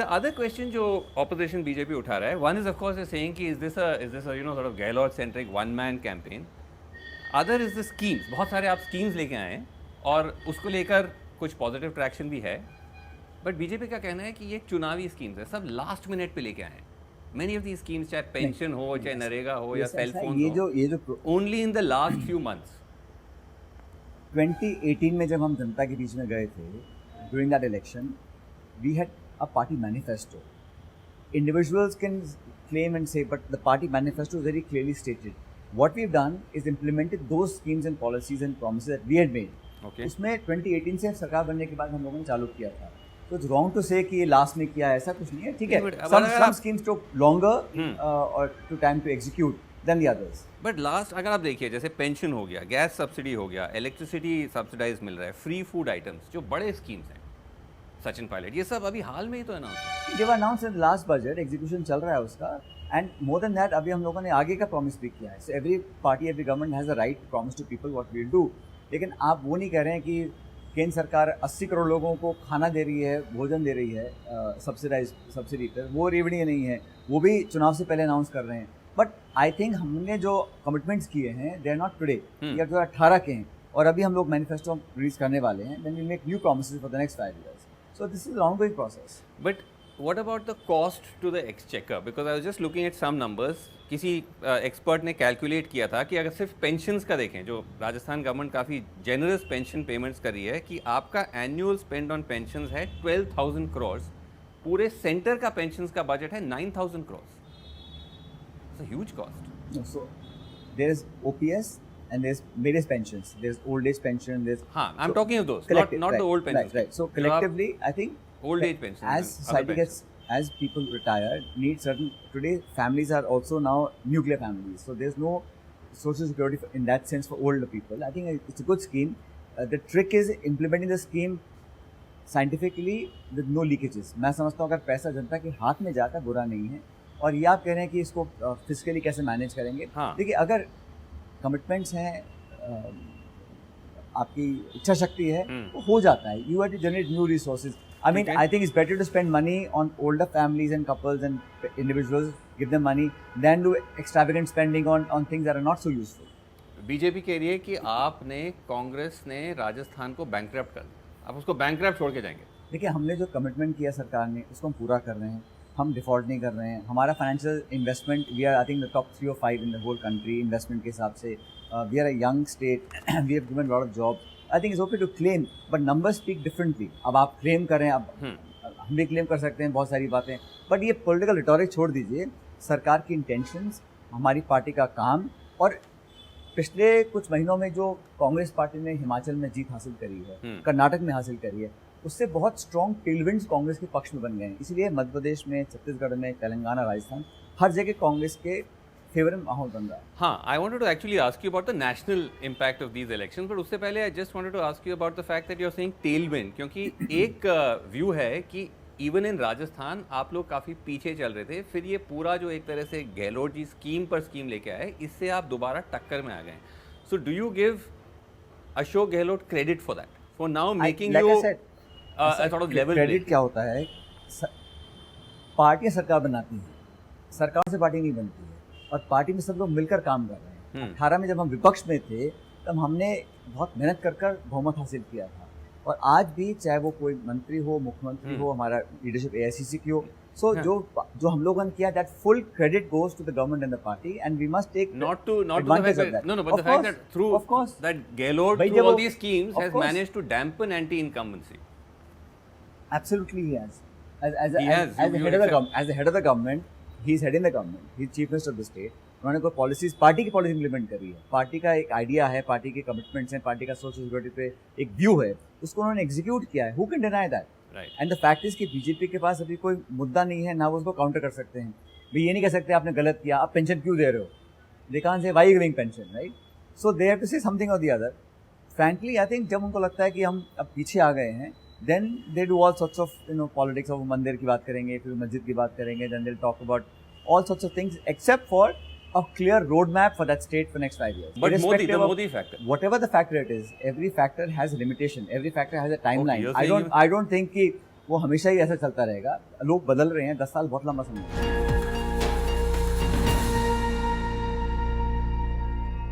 the other question जो opposition BJP उठा रहा है, one is of course is saying कि is this a sort of Gehlot centric one man campaign. Other is the schemes. बहुत सारे आप schemes लेके आए हैं और उसको लेकर कुछ positive traction भी है. But BJP का कहना है कि ये चुनावी schemes है, सब last minute पे लेके आए हैं. Many of these schemes चाहे pension हो, चाहे नरेगा हो या cell phone हो, only in the last few months. 2018 में जब हम जनता के बीच में गए थे, during that election, we had a party manifesto. Individuals can claim and say, but the party manifesto is very clearly stated. What we've done is implemented those schemes and policies and promises that we had made. Okay. उसमें 2018 से सरकार बनने के बाद हम लोगों ने चालू किया था. So it's wrong to say कि ये last में किया ऐसा कुछ नहीं है. ठीक है. Some schemes took longer or to time to execute than the others. But last अगर आप देखिए जैसे पेंशन हो गया, गैस सब्सिडी हो गया, इलेक्ट्रिसिटी सब्सिडाइज मिल रहा है, फ्री फूड आइटम्स जो बड़े स्कीम्स हैं, सचिन पायलट, ये सब अभी हाल में ही तो announce They were announced in the last budget, execution चल रहा है उसका, and more than that अभी हम लोगों ने आगे का promise भी किया है. So every party, every government has a right to promise to people what we'll do. लेकिन आप वो नहीं कह रहे हैं कि केंद्र सरकार 80 करोड़ लोगों को खाना दे रही है, भोजन दे रही है सब्सिडी पर, वो रेवड़ी नहीं है, वो भी चुनाव से पहले अनाउंस कर रहे हैं. बट आई थिंक हमने जो कमिटमेंट्स किए हैं दे आर नॉट टुडे, ये 2018 के हैं और अभी हम लोग मैनिफेस्टो रिलीज करने वाले हैं. Then we make new promises for the next 5 years. So this is an ongoing process. But what about the cost to the exchequer? Because I was just looking at some numbers. किसी expert ने calculate किया था कि अगर सिर्फ pensions का देखें, जो राजस्थान गवर्नमेंट काफ़ी जेनरस पेंशन पेमेंट्स कर रही है, कि आपका एनुअल स्पेंड ऑन पेंशन्स है 12,000 crores, पूरे सेंटर का पेंशन्स का बजट है 9,000 crores. It's a huge cost. No, so there is OPS and there's various pensions. There's old age pension. There's I'm talking of those, not right, the old pensions. Right. So collectively, I think old age pensions. As society gets, as people retire, need certain. Today, families are also now nuclear families. So there's no social security in that sense for older people. I think it's a good scheme. The trick is implementing the scheme scientifically with no leakages. मैं समझता हूँ अगर पैसा जनता के हाथ में जाता है बुरा नहीं है. और ये आप कह रहे हैं कि इसको फिजिकली कैसे मैनेज करेंगे. देखिए अगर कमिटमेंट्स हैं, आपकी इच्छा शक्ति है, वो हो जाता है. You have to generate new resources. I mean, I think it's better to spend money on older families and couples and individuals, give them money, than do extravagant spending on things that are not so useful. BJP कह रही है कि आपने, कांग्रेस ने राजस्थान को bankrupt कर दिया, आप उसको बैंकरप्ट छोड़ के जाएंगे. देखिए हमने जो कमिटमेंट किया सरकार ने उसको हम पूरा कर रहे हैं. हम डिफॉल्ट नहीं कर रहे हैं. हमारा financial investment, we are I think the top 3 or 5 in the whole country investment के हिसाब से. We are a young state, we have given lot of jobs. I think it's okay to claim, but numbers speak differently. अब आप claim करें, अब हम भी claim कर सकते हैं बहुत सारी बातें, बट ये पॉलिटिकल रिटोरिक छोड़ दीजिए. सरकार की इंटेंशंस, हमारी पार्टी का काम, और पिछले कुछ महीनों में जो कांग्रेस पार्टी ने हिमाचल में जीत हासिल करी है, कर्नाटक में हासिल करी है, उससे बहुत स्ट्रॉन्ग टेलविंड्स कांग्रेस के पक्ष में बन गए हैं. इसलिए मध्य प्रदेश में, छत्तीसगढ़ में, तेलंगाना, राजस्थान, हर जगह कांग्रेस के फेवर में माहौल बन रहा है. हाँ, I wanted to actually ask you about the national impact of these elections, but उससे पहले I just wanted to ask you about the fact that you are saying tailwind, क्योंकि एक व्यू है कि इवन इन राजस्थान आप लोग काफ़ी पीछे चल रहे थे, फिर ये पूरा जो एक तरह से गहलोत जी स्कीम पर स्कीम लेके आए, इससे आप दोबारा टक्कर में आ गए. So do you give Ashok Gehlot credit for that, for now making you sort of level credit क्या होता है? पार्टियां सरकार बनाती हैं, सरकार से पार्टी नहीं बनती है, और पार्टी में सब लोग मिलकर काम कर रहे हैं. 18 में जब हम विपक्ष में थे तब हमने बहुत मेहनत कर बहुमत हासिल किया था, और आज भी चाहे वो कोई मंत्री हो, मुख्यमंत्री हो, हमारा लीडरशिप AICC की हो, सो जो हम लोगों ने किया, that full credit goes to the government and the party, and we must take not the fact that but the fact that through that Gehlot through all these schemes has managed to dampen anti-incumbency. Absolutely he has. As the head of the government, he is heading the government. He is chief minister of the state. उन्होंने कोई policies, party की policy implement करी है, party का एक idea है, party के commitments हैं, पार्टी का सोशल सिक्योरिटी पे एक व्यू है, उसको उन्होंने एग्जीक्यूट किया है. Who can deny that? And the fact is कि बीजेपी के पास अभी कोई मुद्दा नहीं है, ना वो उसको काउंटर कर सकते हैं. भाई ये नहीं कह सकते आपने गलत किया, आप पेंशन क्यों दे रहे हो. They can't say why giving pension, right? So they have to say something और the other. Frankly I think जब उनको लगता है कि हम अब पीछे आ गए हैं, then they do all sorts of politics of मंदिर की बात करेंगे, फिर मस्जिद की बात करेंगे, then they'll talk about all sorts of things except for a clear roadmap for that state for next 5 years. But Modi factor, whatever the factor it is, every factor has a limitation, every factor has a timeline. I don't think कि वो हमेशा ही ऐसा चलता रहेगा। लोग बदल रहे हैं, 10 साल बहुत लंबा समय है।